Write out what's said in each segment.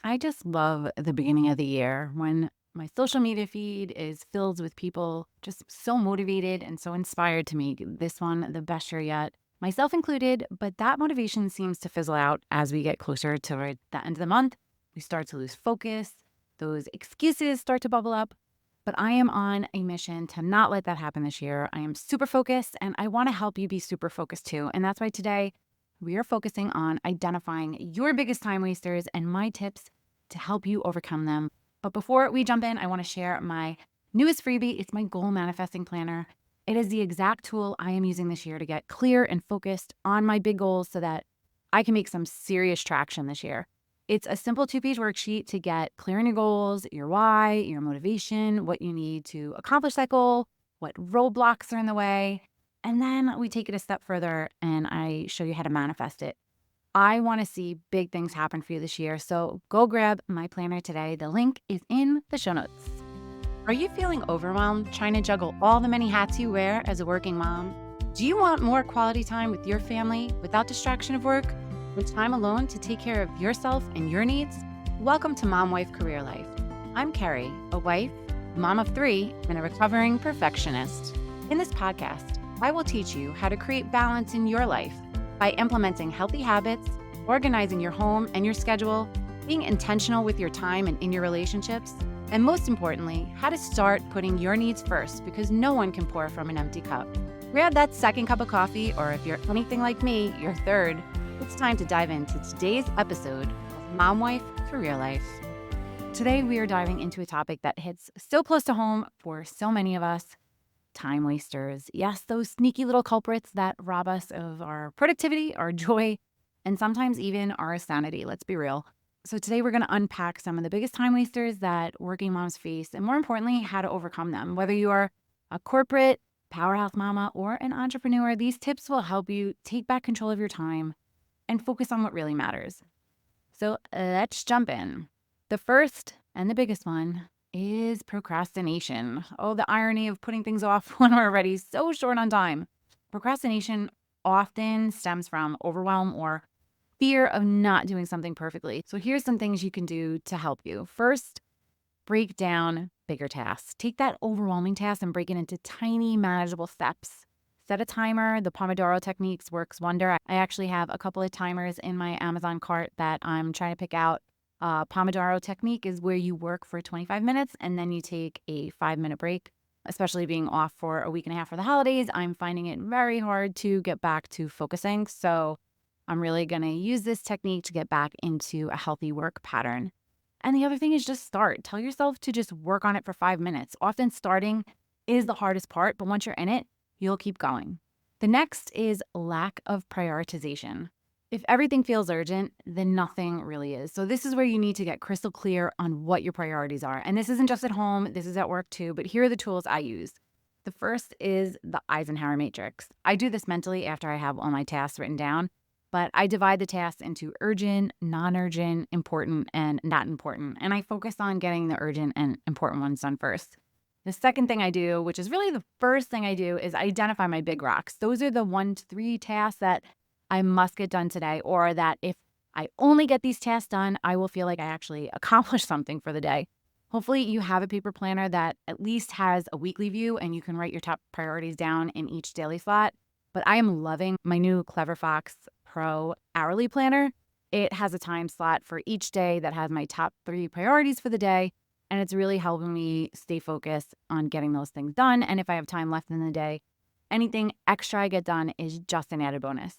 I just love the beginning of the year when my social media feed is filled with people just so motivated and so inspired to make this one the best year yet, myself included. But that motivation seems to fizzle out as we get closer to the end of the month. We start to lose focus, those excuses start to bubble up. But I am on a mission to not let that happen this year. I am super focused and I want to help you be super focused too. And that's why today we are focusing on identifying your biggest time wasters and my tips to help you overcome them. But before we jump in, I want to share my newest freebie. It's my goal manifesting planner. It is the exact tool I am using this year to get clear and focused on my big goals so that I can make some serious traction this year. It's a simple 2-page worksheet to get clear on your goals, your why, your motivation, what you need to accomplish that goal, what roadblocks are in the way. And then we take it a step further and I show you how to manifest it. I want to see big things happen for you this year. So go grab my planner today. The link is in the show notes. Are you feeling overwhelmed trying to juggle all the many hats you wear as a working mom? Do you want more quality time with your family without distraction of work and time alone to take care of yourself and your needs? Welcome to Mom Wife Career Life. I'm Carrie, a wife, mom of 3, and a recovering perfectionist. In this podcast, I will teach you how to create balance in your life by implementing healthy habits, organizing your home and your schedule, being intentional with your time and in your relationships, and most importantly, how to start putting your needs first because no one can pour from an empty cup. Grab that second cup of coffee, or if you're anything like me, your third. It's time to dive into today's episode of Mom Wife Career Life. Today, we are diving into a topic that hits so close to home for so many of us: time wasters. Yes, those sneaky little culprits that rob us of our productivity, our joy, and sometimes even our sanity. Let's be real. So today we're going to unpack some of the biggest time wasters that working moms face, and more importantly, how to overcome them. Whether you are a corporate, powerhouse mama, or an entrepreneur, these tips will help you take back control of your time and focus on what really matters. So let's jump in. The first and the biggest one is procrastination. Oh, the irony of putting things off when we're already so short on time. Procrastination often stems from overwhelm or fear of not doing something perfectly. So here's some things you can do to help you. First, break down bigger tasks. Take that overwhelming task and break it into tiny, manageable steps. Set a timer. The Pomodoro techniques works wonder. I actually have a couple of timers in my Amazon cart that I'm trying to pick out. Pomodoro technique is where you work for 25 minutes and then you take a 5-minute break. Especially being off for a week and a half for the holidays, I'm finding it very hard to get back to focusing. So I'm really going to use this technique to get back into a healthy work pattern. And the other thing is just start. Tell yourself to just work on it for 5 minutes. Often starting is the hardest part, but once you're in it, you'll keep going. The next is lack of prioritization. If everything feels urgent, then nothing really is. So this is where you need to get crystal clear on what your priorities are. And this isn't just at home, this is at work too, but here are the tools I use. The first is the Eisenhower matrix. I do this mentally after I have all my tasks written down, but I divide the tasks into urgent, non-urgent, important, and not important. And I focus on getting the urgent and important ones done first. The second thing I do, which is really the first thing I do, is identify my big rocks. Those are the 1 to 3 tasks that I must get done today, or that if I only get these tasks done, I will feel like I actually accomplished something for the day. Hopefully you have a paper planner that at least has a weekly view and you can write your top priorities down in each daily slot. But I am loving my new Clever Fox Pro hourly planner. It has a time slot for each day that has my top 3 priorities for the day. And it's really helping me stay focused on getting those things done. And if I have time left in the day, anything extra I get done is just an added bonus.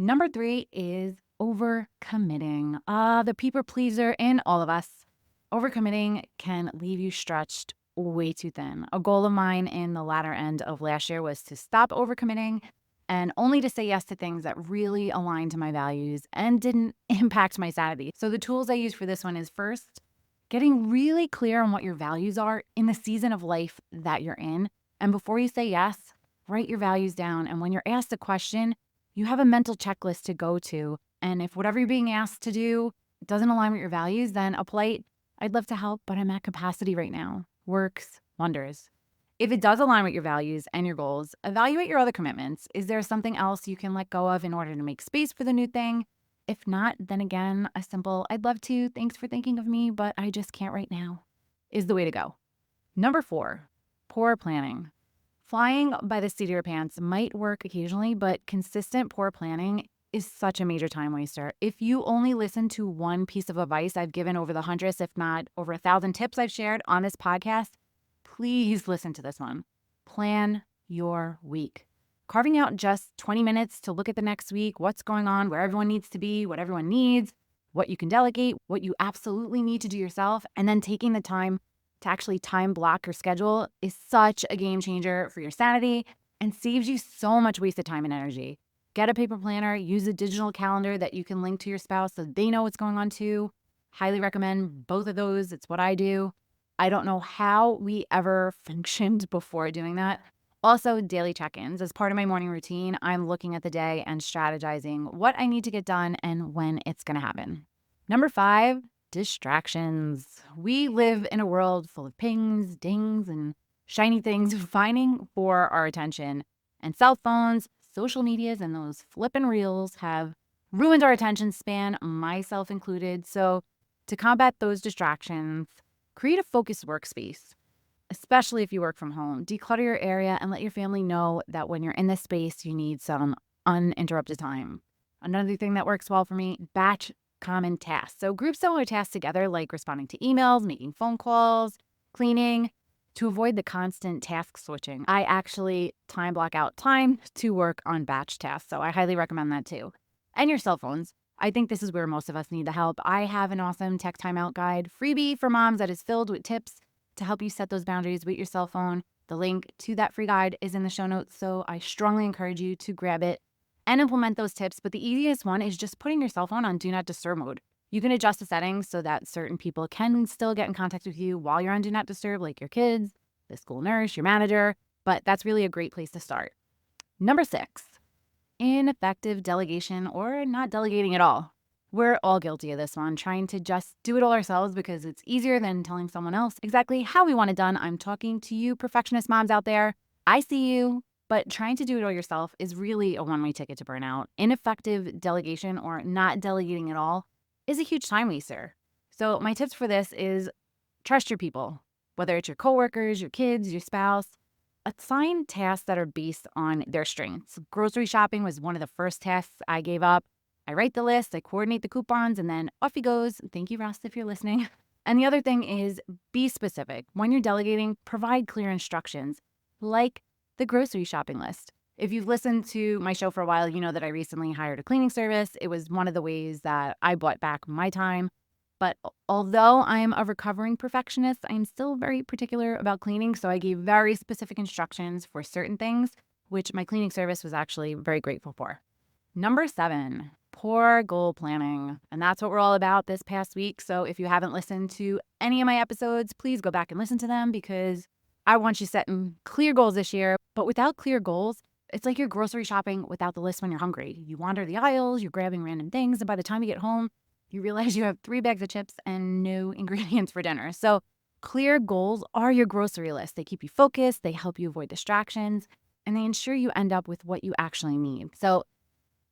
Number 3 is overcommitting. The people pleaser in all of us. Overcommitting can leave you stretched way too thin. A goal of mine in the latter end of last year was to stop overcommitting and only to say yes to things that really aligned to my values and didn't impact my sanity. So the tools I use for this one is first, getting really clear on what your values are in the season of life that you're in. And before you say yes, write your values down. And when you're asked a question, you have a mental checklist to go to. And if whatever you're being asked to do doesn't align with your values, then a polite, "I'd love to help, but I'm at capacity right now," works wonders. If it does align with your values and your goals, evaluate your other commitments. Is there something else you can let go of in order to make space for the new thing? If not, then again, a simple, I'd love to, thanks for thinking of me, but I just can't right now, is the way to go. Number 4, poor planning. Flying by the seat of your pants might work occasionally, but consistent poor planning is such a major time waster. If you only listen to one piece of advice I've given over the hundreds, if not over 1,000 tips I've shared on this podcast, please listen to this one. Plan your week. Carving out just 20 minutes to look at the next week, what's going on, where everyone needs to be, what everyone needs, what you can delegate, what you absolutely need to do yourself, and then taking the time to actually time block your schedule is such a game changer for your sanity and saves you so much wasted time and energy. Get a paper planner, use a digital calendar that you can link to your spouse so they know what's going on too. Highly recommend both of those. It's what I do. I don't know how we ever functioned before doing that. Also, daily check ins. As part of my morning routine, I'm looking at the day and strategizing what I need to get done and when it's going to happen. Number 5, distractions. We live in a world full of pings, dings, and shiny things vying for our attention. And cell phones, social medias, and those flippin' reels have ruined our attention span, myself included. So, to combat those distractions, create a focused workspace, especially if you work from home. Declutter your area and let your family know that when you're in this space, you need some uninterrupted time. Another thing that works well for me, batch common tasks. So group similar tasks together, like responding to emails, making phone calls, cleaning, to avoid the constant task switching. I actually time block out time to work on batch tasks. So I highly recommend that too. And your cell phones. I think this is where most of us need the help. I have an awesome tech timeout guide freebie for moms that is filled with tips to help you set those boundaries with your cell phone. The link to that free guide is in the show notes, so I strongly encourage you to grab it and implement those tips. But the easiest one is just putting your cell phone on Do Not Disturb mode. You can adjust the settings so that certain people can still get in contact with you while you're on Do Not Disturb, like your kids, the school nurse, your manager, but that's really a great place to start. Number 6, ineffective delegation or not delegating at all. We're all guilty of this one, trying to just do it all ourselves because it's easier than telling someone else exactly how we want it done. I'm talking to you perfectionist moms out there. I see you, but trying to do it all yourself is really a one-way ticket to burnout. Ineffective delegation or not delegating at all is a huge time waster. So my tips for this is trust your people, whether it's your coworkers, your kids, your spouse. Assign tasks that are based on their strengths. Grocery shopping was one of the first tasks I gave up. I write the list, I coordinate the coupons, and then off he goes. Thank you, Ross, if you're listening. And the other thing is be specific. When you're delegating, provide clear instructions, like the grocery shopping list. If you've listened to my show for a while, you know that I recently hired a cleaning service. It was one of the ways that I bought back my time. But although I'm a recovering perfectionist, I'm still very particular about cleaning. So I gave very specific instructions for certain things, which my cleaning service was actually very grateful for. Number 7, poor goal planning. And that's what we're all about this past week. So if you haven't listened to any of my episodes, please go back and listen to them because I want you setting clear goals this year. But without clear goals, it's like you're grocery shopping without the list when you're hungry. You wander the aisles, you're grabbing random things, and by the time you get home, you realize you have 3 bags of chips and no ingredients for dinner. So clear goals are your grocery list. They keep you focused, they help you avoid distractions, and they ensure you end up with what you actually need. So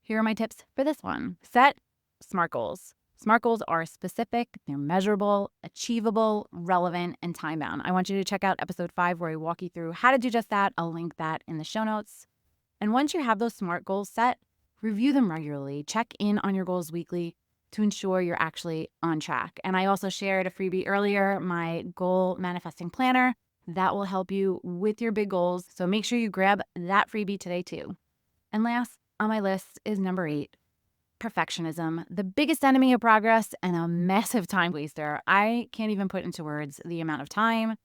here are my tips for this one. Set SMART goals. SMART goals are specific, they're measurable, achievable, relevant, and time-bound. I want you to check out episode 5 where I walk you through how to do just that. I'll link that in the show notes. And once you have those SMART goals set, review them regularly. Check in on your goals weekly to ensure you're actually on track. And I also shared a freebie earlier, my goal manifesting planner, that will help you with your big goals. So make sure you grab that freebie today too. And last on my list is number 8, perfectionism, the biggest enemy of progress and a massive time waster. I can't even put into words the amount of time,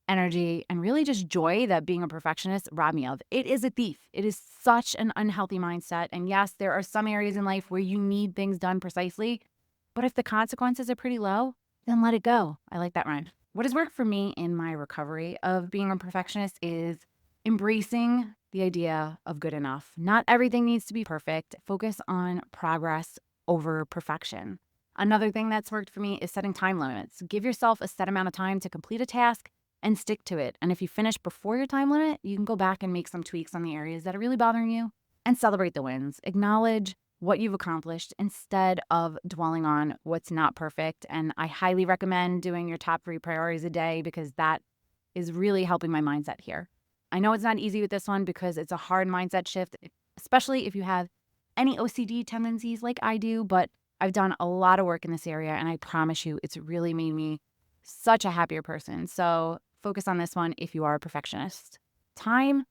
energy, and really just joy that being a perfectionist robbed me of. It is a thief. It is such an unhealthy mindset. And yes, there are some areas in life where you need things done precisely, but if the consequences are pretty low, then let it go. I like that rhyme. What has worked for me in my recovery of being a perfectionist is embracing the idea of good enough. Not everything needs to be perfect. Focus on progress over perfection. Another thing that's worked for me is setting time limits. Give yourself a set amount of time to complete a task and stick to it. And if you finish before your time limit, you can go back and make some tweaks on the areas that are really bothering you and celebrate the wins. Acknowledge what you've accomplished instead of dwelling on what's not perfect. And I highly recommend doing your top 3 priorities a day because that is really helping my mindset here. I know it's not easy with this one because it's a hard mindset shift, especially if you have any OCD tendencies like I do, but I've done a lot of work in this area and I promise you it's really made me such a happier person. So focus on this one if you are a perfectionist. Time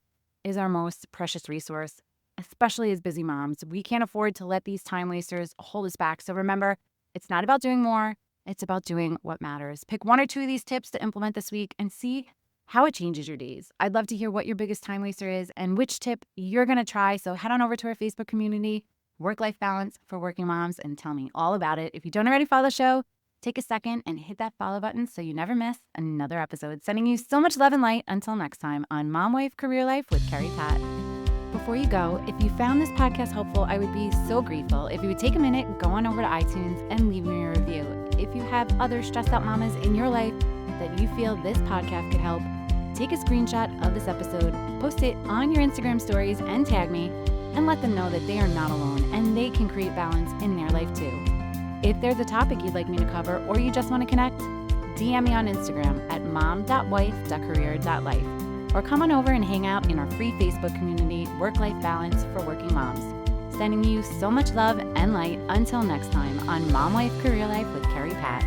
is our most precious resource, especially as busy moms. We can't afford to let these time wasters hold us back. So remember, it's not about doing more, it's about doing what matters. Pick 1 or 2 of these tips to implement this week and see how it changes your days. I'd love to hear what your biggest time waster is and which tip you're going to try. So head on over to our Facebook community, Work-Life Balance for Working Moms, and tell me all about it. If you don't already follow the show, take a second and hit that follow button so you never miss another episode. Sending you so much love and light until next time on Mom Wife Career Life with Carrie Pat. Before you go, if you found this podcast helpful, I would be so grateful if you would take a minute, go on over to iTunes and leave me a review. If you have other stressed out mamas in your life that you feel this podcast could help, take a screenshot of this episode, post it on your Instagram stories and tag me, and let them know that they are not alone and they can create balance in their life too. If there's a topic you'd like me to cover or you just want to connect, DM me on Instagram at mom.wife.career.life or come on over and hang out in our free Facebook community, Work-Life Balance for Working Moms. Sending you so much love and light until next time on Mom Wife Career Life with Carrie Pat.